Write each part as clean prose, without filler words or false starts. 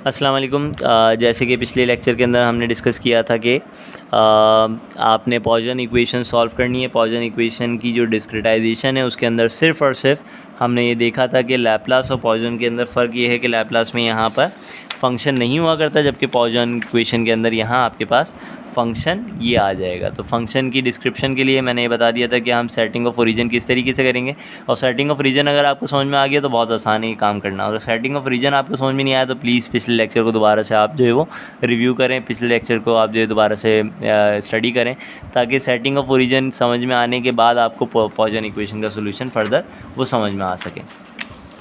अस्सलाम वालेकुम। जैसे कि पिछले लेक्चर के अंदर हमने डिस्कस किया था कि आपने पॉइसन इक्वेशन सॉल्व करनी है। पॉइसन इक्वेशन की जो डिस्क्रिटाइजेशन है उसके अंदर सिर्फ़ और सिर्फ हमने ये देखा था कि लैप्लास और पॉइसन के अंदर फ़र्क ये है कि लैप्लास में यहाँ पर फंक्शन नहीं हुआ करता, जबकि पॉइसन इक्वेशन के अंदर यहाँ आपके पास फ़ंक्शन ये आ जाएगा। तो फंक्शन की डिस्क्रिप्शन के लिए मैंने ये बता दिया था कि हम सेटिंग ऑफ ओरिजिन किस तरीके से करेंगे। और सेटिंग ऑफ रीजन अगर आपको समझ में आ गया तो बहुत आसान है ये काम करना। और सेटिंग ऑफ रीजन आपको समझ में नहीं आया तो प्लीज़ पिछले लेक्चर को दोबारा से आप जो है वो रिव्यू करें, पिछले लेक्चर को आप जो है दोबारा से स्टडी करें, ताकि सेटिंग ऑफ ओरिजिन समझ में आने के बाद आपको पॉइसन इक्वेशन का सोल्यूशन फर्दर वो समझ में आ सके।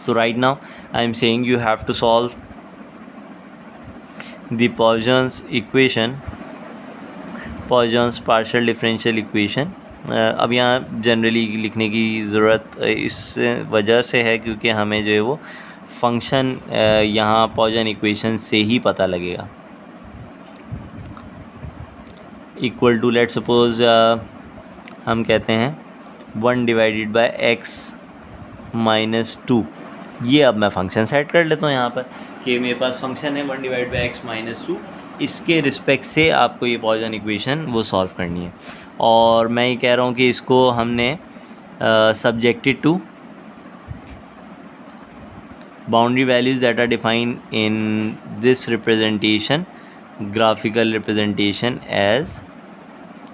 तो right now I am saying you have to solve the Poisson's equation, Poisson's partial differential equation. अब यहाँ जनरली लिखने की ज़रूरत इस वजह से है क्योंकि हमें जो है वो फंक्शन यहाँ पॉइसन इक्वेशन से ही पता लगेगा। इक्वल टू लेट सपोज हम कहते हैं 1 डिवाइडेड बाय x माइनस 2। ये अब मैं फंक्शन सेट कर लेता हूँ यहाँ पर कि मेरे पास फंक्शन है 1 डिवाइड बाय x माइनस 2। इसके रिस्पेक्ट से आपको ये पॉइसन इक्वेशन वो सॉल्व करनी है। और मैं ये कह रहा हूँ कि इसको हमने subjected to boundary values that are defined in this representation, graphical representation as,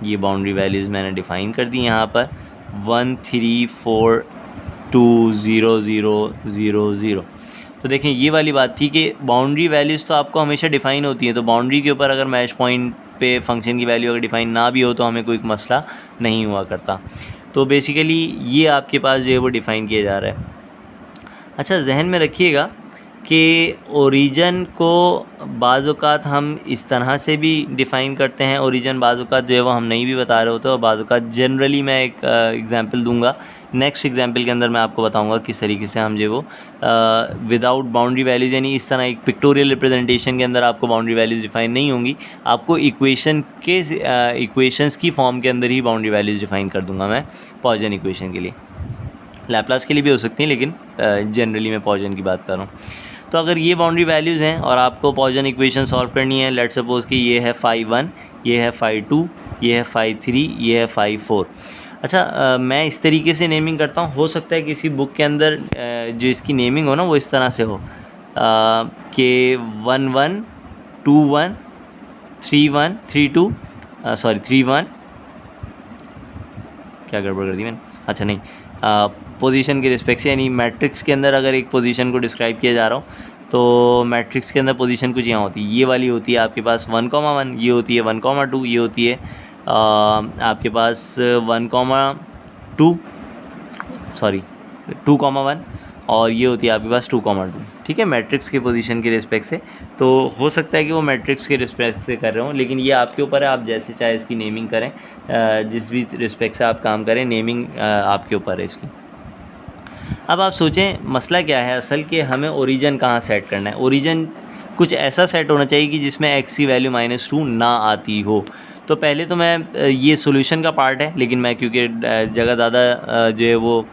ये बाउंड्री वैल्यूज़ मैंने डिफ़ाइन कर दी यहाँ पर 1 3 4 2 0 0 0 0। तो देखें ये वाली बात थी कि बाउंड्री वैल्यूज़ तो आपको हमेशा डिफ़ाइन होती है, तो बाउंड्री के ऊपर अगर मैच पॉइंट पे फंक्शन की वैल्यू अगर डिफ़ाइन ना भी हो तो हमें कोई मसला नहीं हुआ करता। तो बेसिकली ये आपके पास जो है वो डिफ़ाइन किया जा रहा है। अच्छा, जहन में रखिएगा कि ओरिजिन को बाज़ औक़ात हम इस तरह से भी डिफ़ाइन करते हैं, ओरिजिन बाज़ औक़ात जो है वो हम नहीं भी बता रहे होते, और बाज़ औक़ात जनरली मैं एक एग्ज़ाम्पल दूंगा। नेक्स्ट एग्ज़ाम्पल के अंदर मैं आपको बताऊंगा किस तरीके से हम जो वो विदाउट बाउंड्री वैल्यूज़, यानी इस तरह एक पिक्टोरियल रिप्रेजेंटेशन के अंदर आपको बाउंड्री वैल्यूज़ डिफ़ाइन नहीं होंगी, आपको इक्वेशंस की फॉर्म के अंदर ही बाउंड्री वैल्यूज़ डिफ़ाइन कर दूँगा मैं पॉइसन इक्वेशन के लिए। लैप्लास के लिए भी हो सकती हैं, लेकिन जनरली मैं पॉइसन की बात कर रहा हूँ। तो अगर ये बाउंड्री वैल्यूज़ हैं और आपको पॉइसन इक्वेशन सॉल्व करनी है, लेट्स सपोज़ कि ये है 5 1, ये है 5 2, ये है 5 3, ये है 5 4। अच्छा, मैं इस तरीके से नेमिंग करता हूँ। हो सकता है किसी बुक के अंदर जो इसकी नेमिंग हो ना वो इस तरह से हो कि 1 1 2 1 3 1 3 2 सॉरी 3 1, क्या गड़बड़ कर दी मैंने, अच्छा नहीं, पोजीशन के रिस्पेक्ट से, यानी मैट्रिक्स के अंदर अगर एक पोजीशन को डिस्क्राइब किया जा रहा हो तो मैट्रिक्स के अंदर पोजीशन कुछ यहाँ होती है, ये वाली होती है आपके पास 1,1, ये होती है 1,2, ये होती है आपके पास 1,2 सॉरी 2,1, और ये होती है आपके पास 2,2। ठीक है, मैट्रिक्स के पोजीशन के रिस्पेक्ट से। तो हो सकता है कि वो मैट्रिक्स के रिस्पेक्ट से कर रहे हो, लेकिन ये आपके ऊपर है, आप जैसे चाहे इसकी नेमिंग करें, जिस भी रिस्पेक्ट से आप काम करें, नेमिंग आपके ऊपर है इसकी। अब आप सोचें मसला क्या है असल कि हमें ओरिजिन कहाँ सेट करना है। ओरिजिन कुछ ऐसा सेट होना चाहिए कि जिसमें x की वैल्यू -2 ना आती हो। तो पहले तो मैं ये सॉल्यूशन का पार्ट है, लेकिन मैं क्योंकि जगह ज़्यादा जो है वो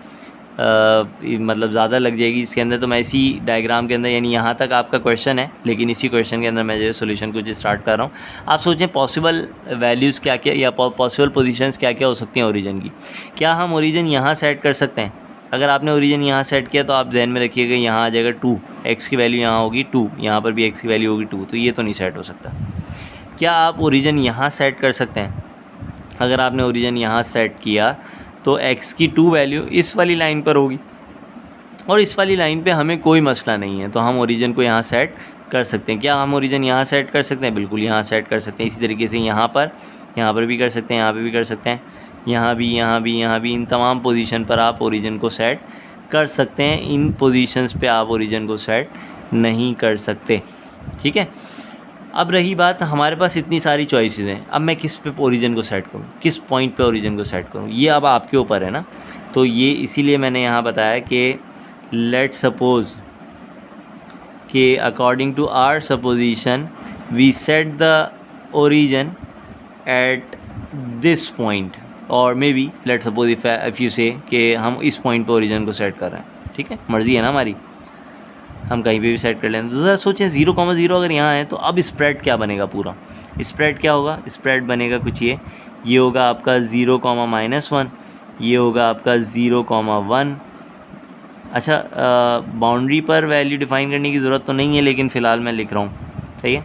मतलब ज़्यादा लग जाएगी इसके अंदर, तो मैं इसी डायग्राम के अंदर, यानी यहाँ तक आपका क्वेश्चन है, लेकिन इसी क्वेश्चन के अंदर मैं जो है सोल्यूशन कुछ स्टार्ट कर रहा हूँ। आप सोचें पॉसिबल वैल्यूज़ क्या क्या या पॉसिबल पोजीशंस क्या क्या हो सकती हैं ओरिजिन की। क्या हम ओरिजिन यहाँ सेट कर सकते हैं? अगर आपने ओरिजिन यहाँ सेट किया तो आप ध्यान में रखिएगा यहाँ आ जाएगा 2, x की वैल्यू यहाँ होगी 2, यहाँ पर भी x की वैल्यू होगी 2, तो ये तो नहीं सेट हो सकता। क्या आप ओरिजिन यहाँ सेट कर सकते हैं? अगर आपने ओरिजिन यहाँ सेट किया तो x की 2 वैल्यू इस वाली लाइन पर होगी, और इस वाली लाइन पे हमें कोई मसला नहीं है, तो हम ओरिजिन को यहाँ सेट कर सकते हैं। क्या हम ओरिजिन यहाँ सेट कर सकते हैं? बिल्कुल यहाँ सेट कर सकते हैं। इसी तरीके से यहाँ पर भी कर सकते हैं, यहाँ पर भी कर सकते हैं, यहाँ भी, इन तमाम पोजीशन पर आप ओरिजिन को सेट कर सकते हैं। इन पोजीशंस पे आप ओरिजिन को सेट नहीं कर सकते। ठीक है, अब रही बात, हमारे पास इतनी सारी चॉइसेस हैं, अब मैं किस पे ओरिजिन को सेट करूँ, किस पॉइंट पे ओरिजिन को सेट करूँ, ये अब आपके ऊपर है ना। तो ये इसीलिए मैंने यहाँ बताया कि लेट सपोज़ कि according to our supposition we set the origin at this point, और may be let suppose if you say कि हम इस पॉइंट पे ओरिजिन को सेट कर रहे हैं। ठीक है, मर्ज़ी है ना हमारी। हम कहीं पे भी सेट कर लें। तो ज़रा सोचें 0,0 अगर यहाँ है तो अब स्प्रेड क्या बनेगा, पूरा स्प्रेड क्या होगा, स्प्रेड बनेगा कुछ ये होगा आपका 0,-1, ये होगा आपका 0,1। अच्छा, बाउंड्री पर वैल्यू डिफ़ाइन करने की ज़रूरत तो नहीं है, लेकिन फ़िलहाल मैं लिख रहा हूँ, सही है।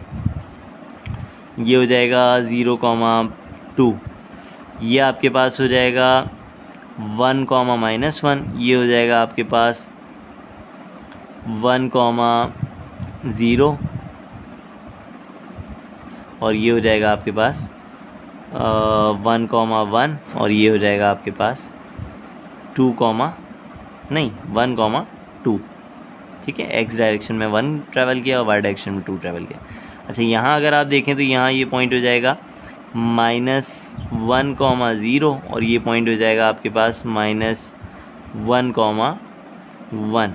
ये हो जाएगा 0,2, ये आपके पास हो जाएगा 1,-1, ये हो जाएगा आपके पास 1,0 और ये हो जाएगा आपके पास 1,1 और ये हो जाएगा आपके पास 1,2, ठीक है। एक्स डायरेक्शन में 1 ट्रैवल किया और वाई डायरेक्शन में 2 ट्रैवल किया। अच्छा, यहाँ अगर आप देखें तो यहाँ ये पॉइंट हो जाएगा -1,0 और ये पॉइंट हो जाएगा आपके पास -1,1,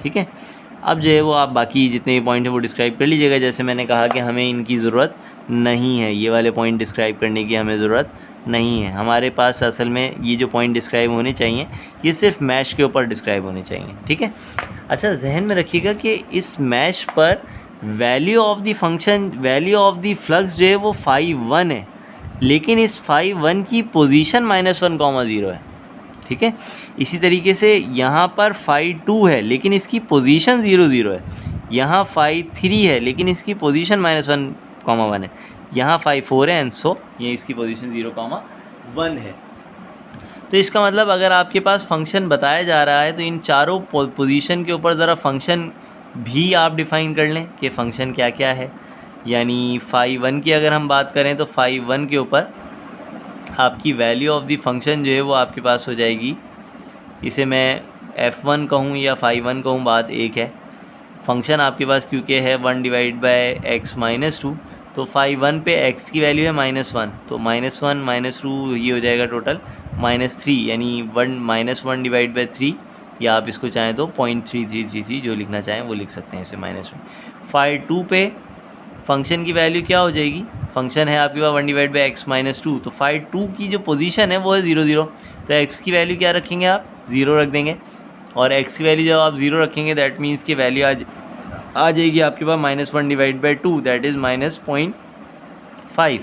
ठीक है। अब जो है वो आप बाकी जितने भी पॉइंट हैं वो डिस्क्राइब कर लीजिएगा। जैसे मैंने कहा कि हमें इनकी ज़रूरत नहीं है, ये वाले पॉइंट डिस्क्राइब करने की हमें ज़रूरत नहीं है। हमारे पास असल में ये जो पॉइंट डिस्क्राइब होने चाहिए ये सिर्फ मैश के ऊपर डिस्क्राइब होने चाहिए, ठीक है। अच्छा, जहन में रखिएगा कि इस मैश पर value of the function, value of the flux जो है वो 5,1 है, लेकिन इस 5,1 की पोजीशन -1,0 है, ठीक है। इसी तरीके से यहाँ पर 5,2 है लेकिन इसकी पोजीशन 0,0 है। यहाँ 5,3 है लेकिन इसकी पोजीशन -1,1 है। यहाँ 5,4 है एंड सो ये इसकी पोजीशन 0,1 है। तो इसका मतलब अगर आपके पास फंक्शन बताया जा रहा है तो इन चारों पोजीशन के ऊपर ज़रा फंक्शन भी आप डिफ़ाइन कर लें कि फ़ंक्शन क्या क्या है। यानी 5,1 की अगर हम बात करें तो 5,1 के ऊपर आपकी वैल्यू ऑफ द फंक्शन जो है वो आपके पास हो जाएगी, इसे मैं f1 कहूँ या 5,1 कहूँ, बात एक है। फंक्शन आपके पास क्योंकि है 1/(x-2), तो 5,1 पे x की वैल्यू है -1, तो -1 -2 ये हो जाएगा टोटल -3, यानी 1/(3) या आप इसको चाहें तो 0.3333 जो लिखना चाहें वो लिख सकते हैं इसे -1। 5,2 पे फंक्शन की वैल्यू क्या हो जाएगी, फंक्शन है आपके पास 1/(x-2), तो 5,2 की जो पोजीशन है वो है 0,0, तो x की वैल्यू क्या रखेंगे आप, 0 रख देंगे। और x की वैल्यू जब आप 0 रखेंगे दैट मीन्स की वैल्यू आ जाएगी आपके पास -1/2, दैट इज़ -0.5।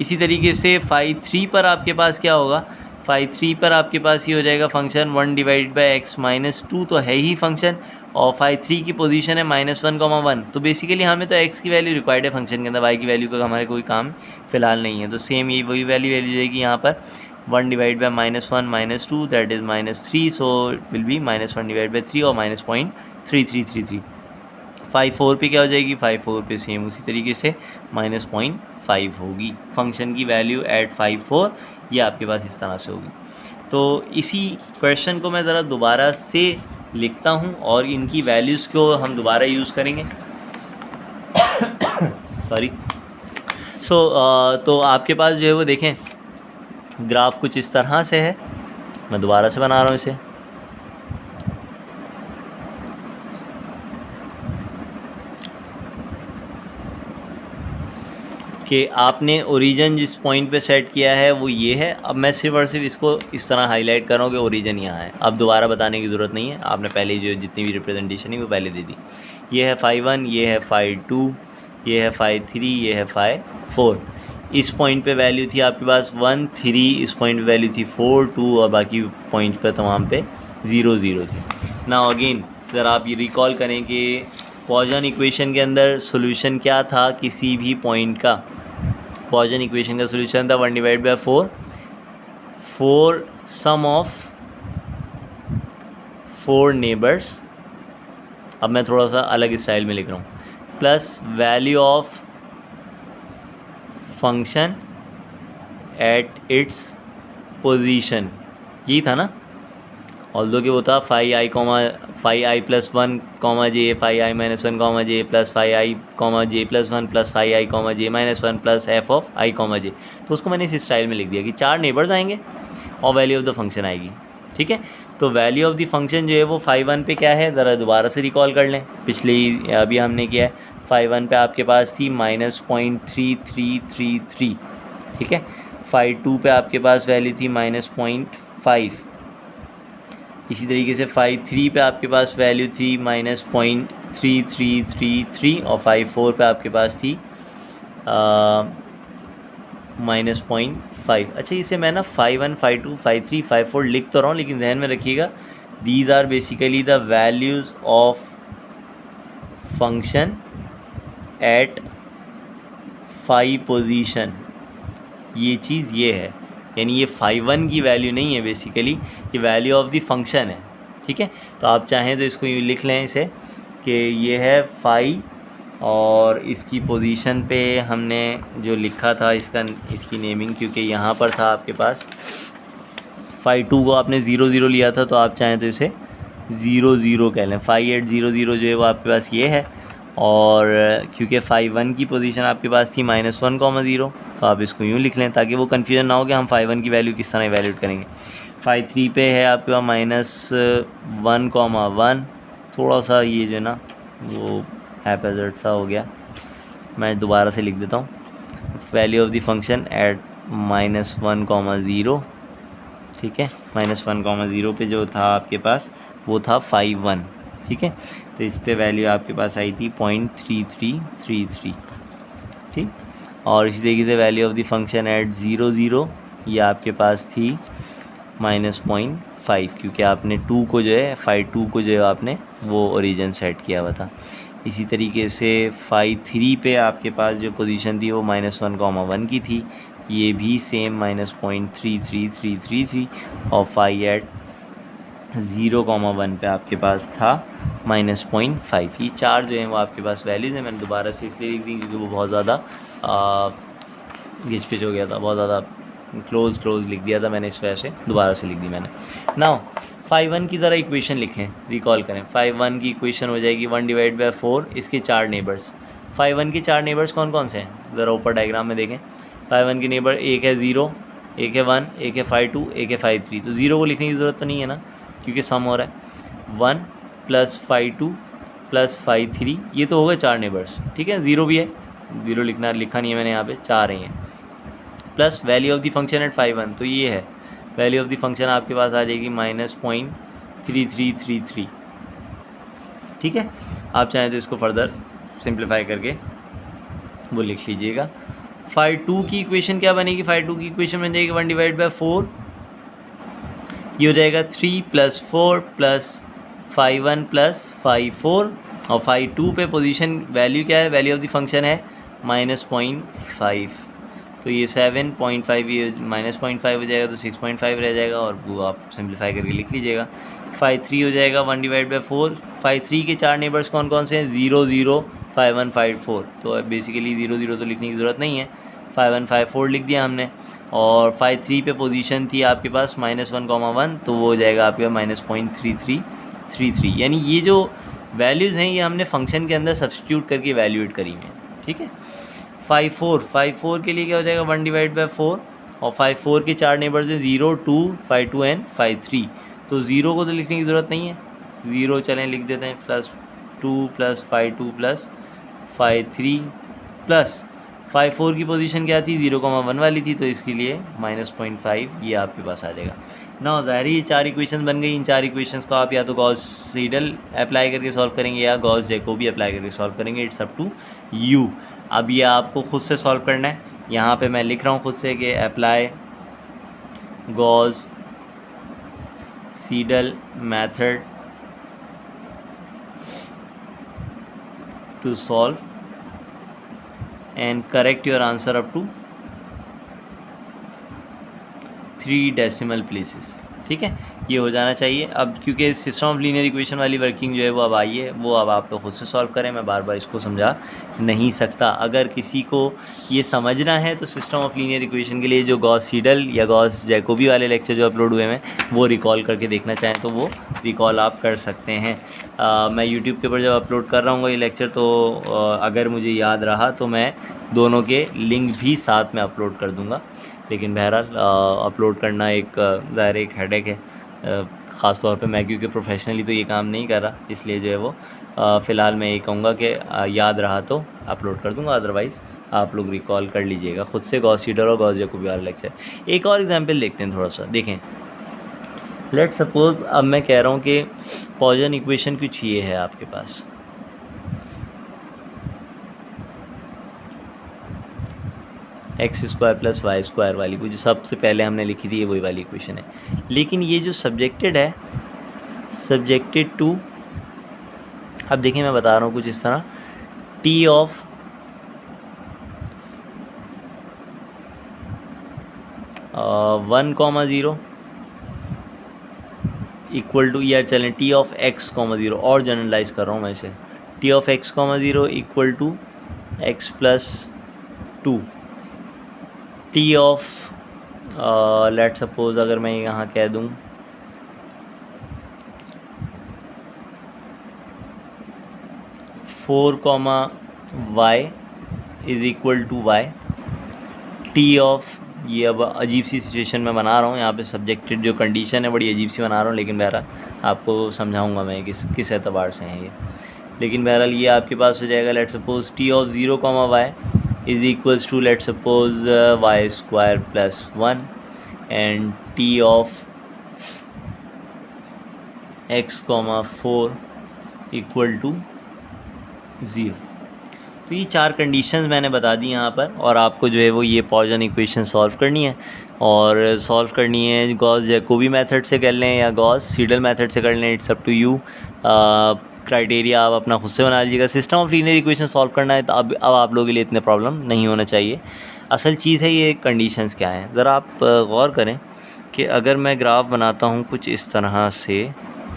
इसी तरीके से 5,3 पर आपके पास क्या होगा, 5,3 पर आपके पास ये हो जाएगा फंक्शन 1/(x-2), तो है ही फंक्शन, और 5,3 की पोजीशन है -1,1, तो बेसिकली हमें तो x की वैल्यू रिक्वायर्ड है फंक्शन के अंदर, y की वैल्यू का हमारे कोई काम फ़िलहाल नहीं है। तो सेम ये वही वैल्यू जाएगी यहाँ पर 1/(-1 -2), that is -3, so will be -1/3 और -0.3333। 5,4 पे क्या हो जाएगी, 5,4 पे सेम उसी तरीके से -0.5 होगी। फंक्शन की वैल्यू एट 5,4 ये आपके पास इस तरह से होगी। तो इसी क्वेश्चन को मैं ज़रा दोबारा से लिखता हूँ और इनकी वैल्यूज़ को हम दोबारा यूज़ करेंगे। सॉरी। तो आपके पास जो है वो देखें ग्राफ कुछ इस तरह से है, मैं दोबारा से बना रहा हूँ इसे। कि आपने ओरिजिन जिस पॉइंट पे सेट किया है वो ये है। अब मैं सिर्फ और सिर्फ इसको इस तरह हाईलाइट कर रहा हूँ कि ओरिजिन यहाँ है, अब दोबारा बताने की ज़रूरत नहीं है, आपने पहले जो जितनी भी रिप्रेजेंटेशन है वो पहले दे दी। ये है 5,1, ये है 5,2, ये है 5,3, ये है 5,4। इस पॉइंट पे वैल्यू थी आपके पास 1, 3, इस पॉइंट पे वैल्यू थी 4, 2 और बाकी पॉइंट पे तमाम पे 0, 0 थे। नाउ अगेन ज़रा आप ये रिकॉल करें कि पॉइसन इक्वेशन के अंदर सोल्यूशन क्या था किसी भी पॉइंट का। पॉइसन इक्वेशन का सोल्यूशन था 1/4, 4 सम ऑफ 4 नेबर्स, अब मैं थोड़ा सा अलग स्टाइल में लिख रहा हूँ, plus value of function at its position, यही था ना। ऑल्दो कि वो था 5i + 1, j 5i - 1, j plus 5i, j + 1 plus 5i, j - 1 plus f of i, j। तो उसको मैंने इस स्टाइल में लिख दिया कि 4 नेबर्स आएंगे और वैल्यू ऑफ द फंक्शन आएगी, ठीक है। तो वैल्यू ऑफ द फंक्शन जो है वो 5,1 पे क्या है, ज़रा दोबारा से रिकॉल कर लें, पिछले अभी हमने किया है। 5,1 पे आपके पास थी -0.3333, ठीक है। 5,2 पे आपके पास वैल्यू थी -0.5। इसी तरीके से 5,3 पे आपके पास वैल्यू थी -0.3 3333 और -4 पे आपके पास थी -0.5। अच्छा, इसे मैं ना 5.1 5.2 5.3 5.4 लिख तो रहा हूँ, लेकिन ध्यान में रखिएगा these are basically the values of function at 5 position. ये चीज़ ये है, यानी ये 5.1 की वैल्यू नहीं है, बेसिकली ये वैल्यू ऑफ द फंक्शन है। ठीक है, तो आप चाहें तो इसको यूँ लिख लें इसे कि ये है 5 और इसकी पोजीशन पे हमने जो लिखा था इसकी नेमिंग, क्योंकि यहाँ पर था आपके पास 5.2 को आपने 0 0 लिया था, तो आप चाहें तो इसे 0 0 कह लें। 5800 जो है वो आपके पास ये है, और क्योंकि 5.1 की पोजीशन आपके पास थी -1, 0, तो आप इसको यूँ लिख लें ताकि वो कन्फ्यूजन ना हो कि हम 5.1 की वैल्यू किस तरह इवैल्यूएट करेंगे। 5.3 पे है आपके पास -1, 1, थोड़ा सा ये जो है ना वो हैपेजर्ड सा हो गया, मैं दोबारा से लिख देता हूँ। Value of the function at -1, 0। ठीक है, -1, 0 पे जो था आपके पास वो था 5.1। ठीक है, तो इस पे वैल्यू आपके पास आई थी 0.3333। ठीक, और इसी तरीके से value of the function at 0 0 ये आपके पास थी -0.5, क्योंकि आपने 2 को जो है 5.2 को जो है आपने वो ओरिजिन सेट किया हुआ था। इसी तरीके से 5.3 पे आपके पास जो पोजीशन थी वो -1, 1 की थी, ये भी सेम -0.33333, और 5 at 0, 1 पे आपके पास था -0.5। ये चार जो हैं वो आपके पास वैल्यूज़ हैं। मैंने दोबारा से इसलिए लिख दी क्योंकि वो बहुत ज़्यादा घिच पिच हो गया था, बहुत ज़्यादा क्लोज लिख दिया था मैंने, इस वजह से दोबारा से लिख दी मैंने। नाउ 5.1 की तरह इक्वेशन लिखें, रिकॉल करें। 5.1 की इक्वेशन हो जाएगी 1/4 इसके 4 नेबर्स। 5.1 के 4 नेबर्स कौन कौन से हैं, ज़रा ऊपर डायग्राम में देखें। 5.1 के नेबर एक है 0, एक है 1, एक है 5.2, एक है 5.3। तो 0 को लिखने की ज़रूरत तो नहीं है ना, क्योंकि सम हो रहा है 1 + 5.2 + 5.3, ये तो हो गए 4 नेबर्स। ठीक है, 0 भी है, 0 लिखा नहीं है मैंने यहाँ पे, 4 ही हैं, plus value of the function at 5.1, तो ये है वैल्यू ऑफ द फंक्शन आपके पास आ जाएगी -0.3333। ठीक है, आप चाहें तो इसको फर्दर सिंप्लीफाई करके वो लिख लीजिएगा। 5.2 की इक्वेशन क्या बनेगी, 5.2 की इक्वेशन बन जाएगी 1/4, ये हो जाएगा 3 + 4 + 5.1 + 5.4, और 5.2 पे पोजीशन वैल्यू क्या है, वैल्यू ऑफ द फंक्शन है -0.5, तो ये 7.5, ये -0.5 हो जाएगा तो 6.5 रह जाएगा, और वो आप सिंप्लीफाई करके लिख लीजिएगा। 5.3 हो जाएगा 1/4। 5.3 के 4 नेबर्स कौन कौन से हैं, 0 0 5.1 5.4, तो बेसिकली 0 0 तो लिखने की ज़रूरत नहीं है, 5.1 5.4 लिख दिया हमने। और 5.3 पे पोजीशन थी आपके पास -1, 1, तो वो हो जाएगा आपके पास -0.3333, यानी ये जो वैल्यूज़ हैं ये हमने फंक्शन के अंदर सब्स्टिट्यूट करके वैल्यूएट करी हैं। ठीक है, 5.4 के लिए क्या हो जाएगा 1/4, और 5.4 के 4 नेबर्स हैं 0 2 5.2 एंड 5.3, तो 0 को तो लिखने की ज़रूरत नहीं है, 0 चलें लिख देते हैं, +2 + 5.2 + 5.3 प्लस 5.4 की पोजीशन क्या थी, 0, 1 वाली थी, तो इसके लिए -0.5 ये आपके पास आ जाएगा। ना ज़ाहिर ये 4 इक्वेशन बन गई। इन 4 इक्वेशंस को आप या तो गॉस सीडल अप्लाई करके सॉल्व करेंगे या गॉस जैकोबी अप्लाई करके सॉल्व करेंगे, इट्स अप टू यू। अब ये आपको खुद से सॉल्व करना है। यहाँ पे मैं लिख रहा हूँ खुद से कि apply Gauss Seidel method to solve and correct your answer up to 3 decimal places। ठीक है, ये हो जाना चाहिए। अब क्योंकि सिस्टम ऑफ लीनियर इक्वेशन वाली वर्किंग जो है वो अब आई है, वो अब आप लोग खुद से सॉल्व करें, मैं बार बार इसको समझा नहीं सकता। अगर किसी को ये समझना है तो सिस्टम ऑफ लीनियर इक्वेशन के लिए जो गॉस सीडल या गॉस जैकोबी वाले लेक्चर जो अपलोड हुए हैं वो रिकॉल करके देखना चाहें तो वो रिकॉल आप कर सकते हैं। मैं यूट्यूब के ऊपर जब अपलोड कर रहा हूँ ये लेक्चर, तो अगर मुझे याद रहा तो मैं दोनों के लिंक भी साथ में अपलोड कर दूँगा, लेकिन बहरहाल अपलोड करना एक ज़ाहिर एक हेडेक है, ख़ास तौर पे मैं क्योंकि प्रोफेशनली तो ये काम नहीं कर रहा, इसलिए जो है वो फ़िलहाल मैं ये कहूँगा कि याद रहा तो अपलोड कर दूँगा, अदरवाइज़ आप लोग रिकॉल कर लीजिएगा खुद से गॉस सीडल और गॉस जैकोबी वाला लेक्चर। एक और एग्जांपल देखते हैं, थोड़ा सा देखें। लेट्स सपोज़ अब मैं कह रहा हूँ कि पॉइसन इक्वेशन कुछ ये है आपके पास, X square plus Y square वाली को जो सबसे पहले हमने लिखी थी, ये वही वाली इक्वेशन है। लेकिन ये जो सब्जेक्टेड है, सब्जेक्टेड टू, अब देखिए मैं बता रहा हूँ कुछ इस तरह, T of one comma zero equal to, यार चलें T of X comma zero, और जनरलाइज कर रहा हूँ मैं इसे, T of X comma zero equal to X plus two, T of let suppose अगर मैं यहाँ कह दूँ four comma Y is equal to Y, T of, ये अब अजीब सी सिचुएशन में बना रहा हूँ यहाँ पे, सब्जेक्टेड जो कंडीशन है बड़ी अजीब सी बना रहा हूँ, लेकिन बहरहाल आपको समझाऊंगा मैं किस एतबार से हैं ये। लेकिन बहरहाल ये आपके पास हो जाएगा, let suppose T of zero comma Y is equals to let suppose Y square plus one, and T of X comma four equal to zero. तो ये चार कंडीशंस मैंने बता दी यहाँ पर, और आपको जो है वो ये पॉइसन इक्वेशन सॉल्व करनी है, और सॉल्व करनी है गॉस जैकोबी मेथड से कर लें या गॉस सीडल मेथड से कर लें, it's up to you. Criteria आप अपना खुद से बना लीजिएगा। System of linear equation solve करना है तो अब आप लोगों के लिए इतने प्रॉब्लम नहीं होना चाहिए। असल चीज़ है ये कंडीशंस क्या हैं, ज़रा आप गौर करें कि अगर मैं ग्राफ बनाता हूँ कुछ इस तरह से,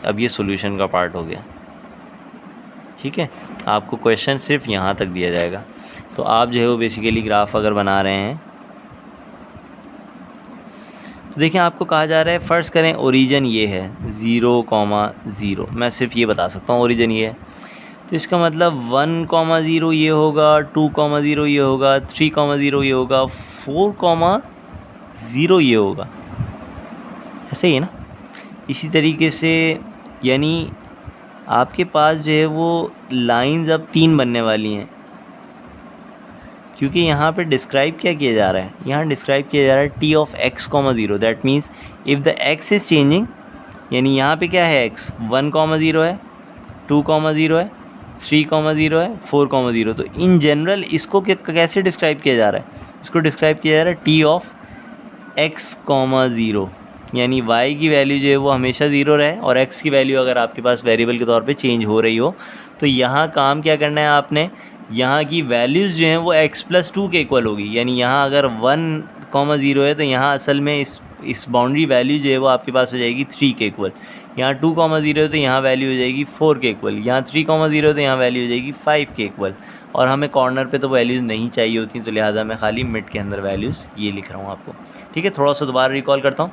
अब ये सॉल्यूशन का पार्ट हो गया, ठीक है, आपको क्वेश्चन सिर्फ यहाँ तक दिया जाएगा, तो आप जो है वो बेसिकली ग्राफ अगर बना रहे हैं तो देखिए आपको कहा जा रहा है फ़र्ज़ करें ओरिजिन ये है 0,0, मैं सिर्फ ये बता सकता हूँ ओरिजिन ये है, तो इसका मतलब 1,0 ये होगा, 2,0 ये होगा, 3,0 ये होगा, 4,0 ये होगा, ऐसे ही है ना। इसी तरीके से यानी आपके पास जो है वो लाइंस अब 3 बनने वाली हैं, क्योंकि यहाँ पे डिस्क्राइब क्या किया जा रहा है, यहाँ डिस्क्राइब किया जा रहा है T of X comma zero, that means if the x is changing, यानी यहाँ पे क्या है एक्स 1,0 है, 2,0 है, 3,0 है, 4,0, तो इन जनरल इसको कैसे डिस्क्राइब किया जा रहा है, इसको डिस्क्राइब किया जा रहा है T of X comma zero, यानी y की वैल्यू जो है वो हमेशा ज़ीरो रहे, और x की वैल्यू अगर आपके पास वेरिएबल के तौर पे चेंज हो रही हो, तो यहाँ काम क्या करना है आपने, यहाँ की वैल्यूज़ जो हैं वो x+2 के इक्वल होगी, यानी यहाँ अगर 1,0 है तो यहाँ असल में इस बाउंड्री वैल्यू जो है वो आपके पास हो जाएगी 3 के इक्वल, यहाँ 2,0 है तो यहाँ वैल्यू हो जाएगी 4 के इक्वल, यहाँ 3,0 है तो यहाँ वैल्यू हो जाएगी 5 के इक्वल, और हमें कॉर्नर पे तो वैल्यूज़ नहीं चाहिए होती, तो लिहाजा मैं खाली मिड के अंदर वैल्यूज़ ये लिख रहा हूँ आपको, ठीक है। थोड़ा सा दोबारा रिकॉल करता हूँ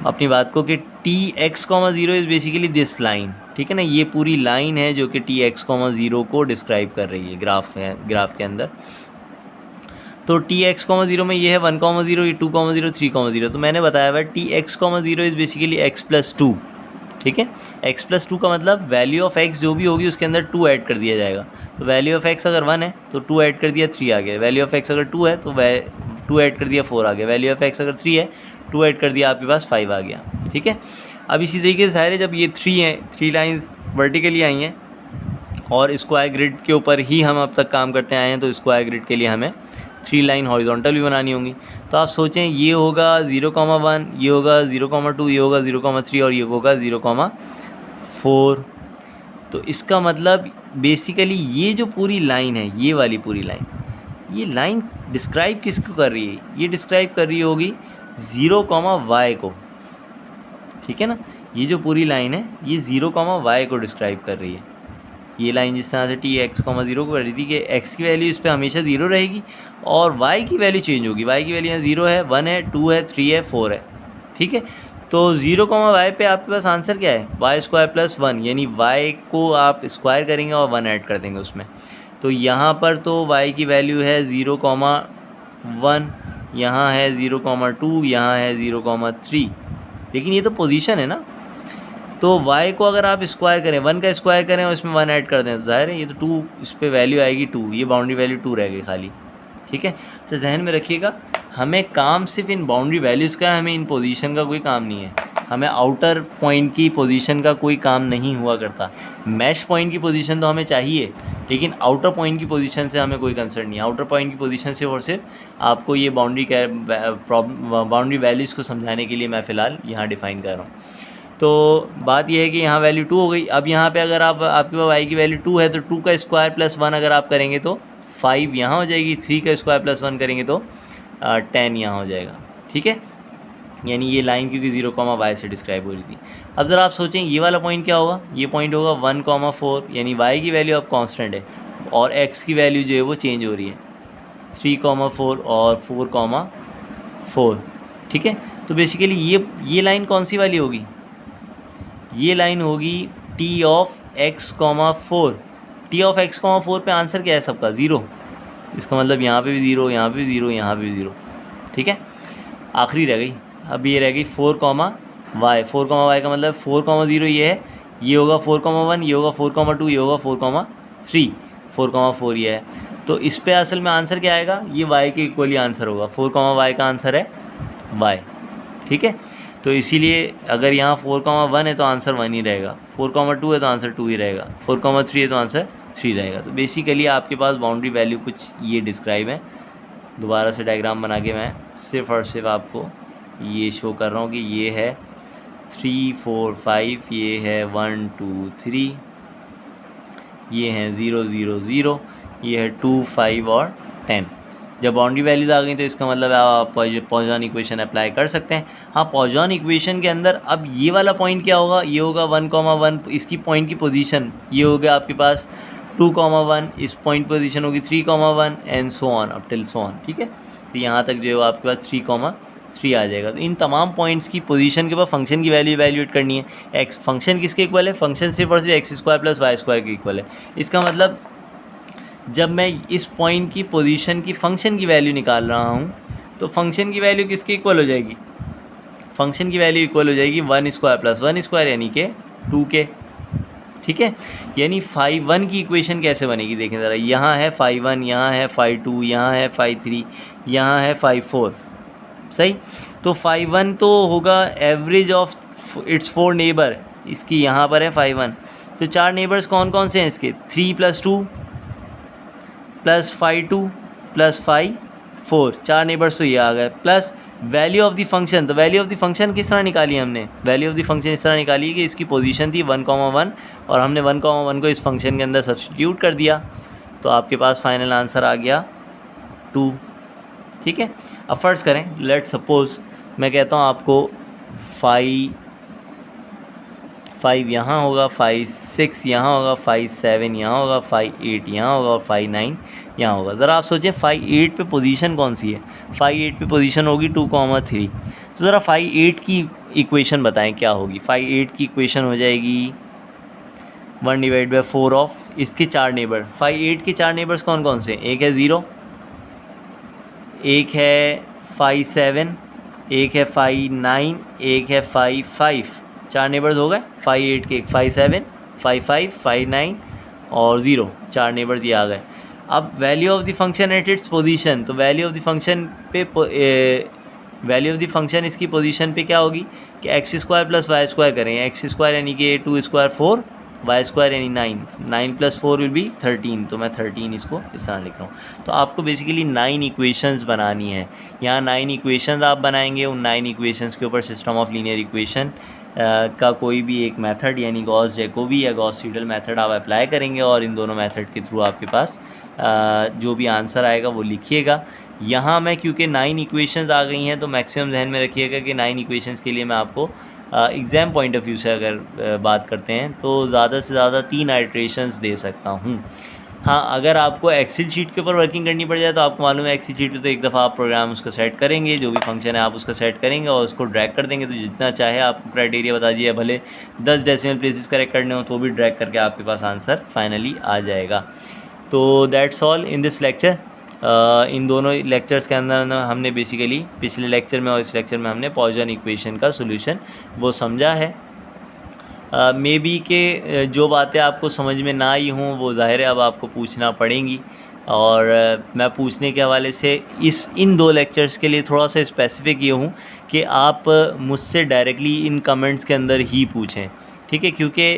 अपनी बात को कि T x comma zero is basically this line, ठीक है ना, ये पूरी लाइन है जो कि टी एक्स कॉमा ज़ीरो को डिस्क्राइब कर रही है ग्राफ के अंदर। तो टी एक्स कॉमा ज़ीरो में ये है 1,0, ये 2,0, 3,0, तो मैंने बताया हुआ T x comma zero is basically x+2, ठीक है। x+2 का मतलब वैल्यू ऑफ x जो भी होगी उसके अंदर 2 ऐड कर दिया जाएगा, तो वैल्यू ऑफ x अगर 1 है तो 2 ऐड कर दिया 3 आ गया, वैल्यू ऑफ x अगर 2 है तो 2 ऐड कर दिया 4 आ गया, वैल्यू ऑफ x अगर 3 है 2 ऐड कर दिया आपके पास 5 आ गया, ठीक है। अब इसी तरीके से सारे जब ये 3 हैं, 3 लाइंस वर्टिकली आई हैं और स्क्वायर ग्रिड के ऊपर ही हम अब तक काम करते आए हैं, तो स्क्वायर ग्रिड के लिए हमें 3 लाइन हॉरिजॉन्टल भी बनानी होंगी। तो आप सोचें ये होगा 0,1, ये होगा 0,2, ये होगा 0,3 और ये होगा 0,4। तो इसका मतलब बेसिकली ये जो पूरी लाइन है, ये वाली पूरी लाइन, ये लाइन डिस्क्राइब किसको कर रही है, ये डिस्क्राइब कर रही होगी 0,y को, ठीक है ना। ये जो पूरी लाइन है ये 0,y को डिस्क्राइब कर रही है। ये लाइन जिस तरह से टी एक्स कॉमा ज़ीरो को कर रही थी कि x की वैल्यू इस पर हमेशा ज़ीरो रहेगी और y की वैल्यू चेंज होगी। y की वैल्यू यहाँ 0 है, 1 है, 2 है, 3 है, 4 है, ठीक है। तो 0,y पे आपके पास आंसर क्या है, y² + 1, यानी y को आप स्क्वायर करेंगे और 1 ऐड कर देंगे उसमें। तो यहाँ पर तो y की वैल्यू है 0,1, यहाँ है 0,2, यहाँ है 0,3, लेकिन ये तो पोजीशन है ना। तो y को अगर आप स्क्वायर करें, 1 का स्क्वायर करें और इसमें 1 ऐड कर दें तो ज़ाहिर है ये तो 2, इस पर वैल्यू आएगी 2, ये बाउंड्री वैल्यू 2 रह गई खाली, ठीक है। तो जहन में रखिएगा हमें काम सिर्फ इन बाउंड्री वैल्यूज़ का है, हमें इन पोजीशन का कोई काम नहीं है। हमें आउटर पॉइंट की पोजीशन का कोई काम नहीं हुआ करता। मैश पॉइंट की पोजीशन तो हमें चाहिए, लेकिन आउटर पॉइंट की पोजीशन से हमें कोई कंसर्न नहीं है। आउटर पॉइंट की पोजीशन से और सिर्फ आपको ये बाउंड्री वैल्यूज़ को समझाने के लिए मैं फ़िलहाल यहाँ डिफ़ाइन कर रहा हूँ। तो बात यह है कि यहाँ वैल्यू 2 हो गई। अब यहाँ पे अगर आपके पास y की वैल्यू 2 है तो 2 का स्क्वायर प्लस 1 अगर आप करेंगे तो 5 यहाँ हो जाएगी, 3 का स्क्वायर प्लस 1 करेंगे तो 10 यहाँ हो जाएगा। ठीक है, यानी ये लाइन क्योंकि 0, y से डिस्क्राइब हो रही थी। अब ज़रा आप सोचें ये वाला पॉइंट क्या होगा, ये पॉइंट होगा 1, 4, यानी y की वैल्यू अब कांस्टेंट है और x की वैल्यू जो है वो चेंज हो रही है, 3, 4 और 4, ठीक है। तो बेसिकली ये लाइन कौन सी वाली होगी, ये लाइन होगी t of x, 4। t of x, 4 पे आंसर क्या है सबका 0, इसका मतलब यहाँ पे भी 0, यहाँ पे भी 0, यहाँ पे भी 0। ठीक है, आखिरी रह गई। अब ये रह गई 4, y। 4, y का मतलब 4, 0 ये है, ये होगा 4, 1, ये होगा 4, 2, ये होगा 4, 3, 4, 4 ये है। तो इस पे असल में आंसर क्या आएगा, ये y के इक्वली आंसर होगा। 4, y का आंसर है y। ठीक है, तो इसीलिए अगर यहाँ 4, 1 है तो आंसर 1 ही रहेगा, 4, 2 है तो आंसर 2 ही रहेगा, 4, 3 है तो आंसर 3 रहेगा। तो बेसिकली आपके पास बाउंड्री वैल्यू कुछ ये डिस्क्राइब है। दोबारा से डायग्राम बना के मैं सिर्फ और सिर्फ आपको ये शो कर रहा हूँ कि ये है 3, 4, 5, ये है 1, 2, 3, ये है 0, 0, 0, ये है 2, 5 और 10। जब बाउंड्री वैल्यूज़ आ गई तो इसका मतलब आप पॉइजन इक्वेशन अप्लाई कर सकते हैं। हाँ, पॉइजन इक्वेशन के अंदर अब ये वाला पॉइंट क्या होगा, ये होगा 1, 1, इसकी पॉइंट की पोजीशन ये हो गया आपके पास 2, 1, इस पॉइंट पोजीशन होगी 3, 1 and so on up till so on. ठीक है, तो यहाँ तक जो है आपके पास 3, 3 आ जाएगा। तो इन तमाम पॉइंट्स की पोजीशन के बाद फंक्शन की वैल्यू इवैल्यूएट करनी है। एक्स फंक्शन किसके इक्वल है, फंक्शन सिर्फ और सिर्फ x² प्लस y² के इक्वल है। इसका मतलब जब मैं इस पॉइंट की पोजीशन की फ़ंक्शन की वैल्यू निकाल रहा हूँ तो फंक्शन की वैल्यू किसके इक्वल हो जाएगी, फंक्शन की वैल्यू इक्वल हो जाएगी 1² प्लस 1² यानी कि 2 के। ठीक है, यानी 5, 1 की इक्वेशन कैसे बनेगी देखें ज़रा, यहाँ है 5, 1, यहाँ है 5, 2, यहाँ है 5, 3, यहाँ है 5, 4। सही, तो 5, 1 तो होगा एवरेज ऑफ इट्स 4 नेबर, इसकी यहाँ पर है 5, 1। तो 4 नेबर्स कौन कौन से हैं इसके, 3 + 2 + 5, 2 + 5, 4, 4 नेबर्स तो ये आ गए, plus value of the function. तो वैल्यू ऑफ द फंक्शन किस तरह निकाली हमने, वैल्यू ऑफ द फंक्शन इस तरह निकाली है कि इसकी पोजीशन थी 1, 1 और हमने 1, 1 को इस फंक्शन के अंदर सब्स्टिट्यूट कर दिया, तो आपके पास फाइनल आंसर आ गया 2। ठीक है, अब फ़र्ज़ करें, लेट सपोज़ मैं कहता हूँ आपको 5 यहाँ होगा, 5, 6 यहाँ होगा, 5, 7 यहाँ होगा, 5, 8 यहाँ होगा और 5, 9 यहाँ होगा। ज़रा आप सोचें 5, 8 पे पोजीशन कौन सी है, 5, 8 पे पोजीशन होगी 2, 3। तो ज़रा 5, 8 की इक्वेशन बताएं क्या होगी। 5, 8 की इक्वेशन हो जाएगी 1/4 ऑफ इसके 4 नेबर। 5, 8 के 4 नेबर्स कौन कौन से, एक है 0, एक है 5, 7, एक है 5, 9, एक है 5, 5। 4 नेबर्स हो गए 5, 8 के, 5, 7, 5, 5, 5, 9 और 0, 4 नेबर्स ये आ गए। अब value of the function at its position, तो वैल्यू ऑफ द फंक्शन पे वैल्यू ऑफ द फंक्शन इसकी पोजीशन पे क्या होगी कि x² प्लस y² करें, x² यानी कि 2² 4, y² यानी 9 + 4 विल बी 13, तो मैं 13 इसको इस तरह लिख रहा हूँ। तो आपको बेसिकली 9 इक्वेशंस बनानी है। यहाँ 9 इक्वेशंस आप बनाएंगे, उन 9 इक्वेशंस के ऊपर सिस्टम ऑफ लीनियर इक्वेशन का कोई भी एक मेथड यानी गॉस जैकोबी या गॉस सीडल मेथड आप अप्लाई करेंगे और इन दोनों मेथड के थ्रू आपके पास जो भी आंसर आएगा वो लिखिएगा। यहाँ मैं क्योंकि 9 इक्वेशंस आ गई हैं तो मैक्सिमम जहन में रखिएगा कि 9 इक्वेशंस के लिए मैं आपको एग्ज़ाम पॉइंट ऑफ व्यू से अगर बात करते हैं तो ज़्यादा से ज़्यादा 3 आइट्रेशंस दे सकता हूँ। हाँ, अगर आपको एक्सेल शीट के ऊपर वर्किंग करनी पड़ जाए तो आपको मालूम है एक्सेल शीट पे तो एक दफ़ा आप प्रोग्राम उसको सेट करेंगे, जो भी फंक्शन है आप उसका सेट करेंगे और उसको ड्रैग कर देंगे, तो जितना चाहे आपको क्राइटेरिया बता दिए, भले 10 डेसिमल प्लेसेस करेक्ट करने हो तो भी ड्रैग करके आपके पास आंसर फाइनली आ जाएगा। तो that's all in this lecture. इन दोनों लेक्चर्स के अंदर हमने बेसिकली पिछले लेक्चर में और इस लेक्चर में हमने पॉइजन इक्वेशन का सोल्यूशन वो समझा है। मे बी के जो बातें आपको समझ में ना आई हों वो ज़ाहिर है अब आपको पूछना पड़ेंगी, और मैं पूछने के हवाले से इन 2 लेक्चर्स के लिए थोड़ा सा स्पेसिफिक ये हूँ कि आप मुझसे डायरेक्टली इन कमेंट्स के अंदर ही पूछें, ठीक है, क्योंकि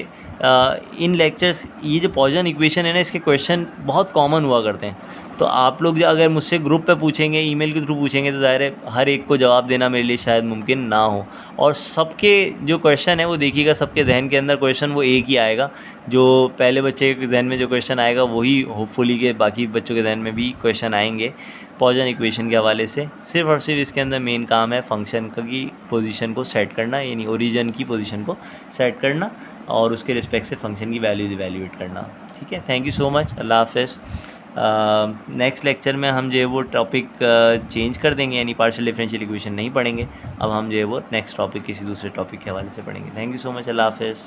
इन लेक्चर्स ये जो पॉइसन इक्वेशन है ना, इसके क्वेश्चन बहुत कॉमन हुआ करते हैं। तो आप लोग जो अगर मुझसे ग्रुप पे पूछेंगे, ईमेल के थ्रू पूछेंगे, तो ज़ाहिर है हर एक को जवाब देना मेरे लिए शायद मुमकिन ना हो। और सबके जो क्वेश्चन है वो देखिएगा, सबके जहन के अंदर क्वेश्चन वो एक ही आएगा। जो पहले बच्चे के जहन में जो क्वेश्चन आएगा वही होपफुली के बाकी बच्चों के जहन में भी क्वेश्चन आएंगे पॉइसन इक्वेशन के हवाले से। सिर्फ और सिर्फ इसके अंदर मेन काम है फंक्शन की पोजीशन को सेट करना, यानी ओरिजिन की पोजीशन को सेट करना और उसके रिस्पेक्ट से फंक्शन की वैल्यूज इवैल्यूएट करना। ठीक है, थैंक यू सो मच, अल्लाह हाफ़िज़। नेक्स्ट लेक्चर में हम जो है वो टॉपिक चेंज कर देंगे, यानी पार्शियल डिफरेंशियल इक्वेशन नहीं पढ़ेंगे। अब हम जो है वो नेक्स्ट टॉपिक किसी दूसरे टॉपिक के हवाले से पढ़ेंगे। थैंक यू सो मच, अल्लाह हाफ़िज़।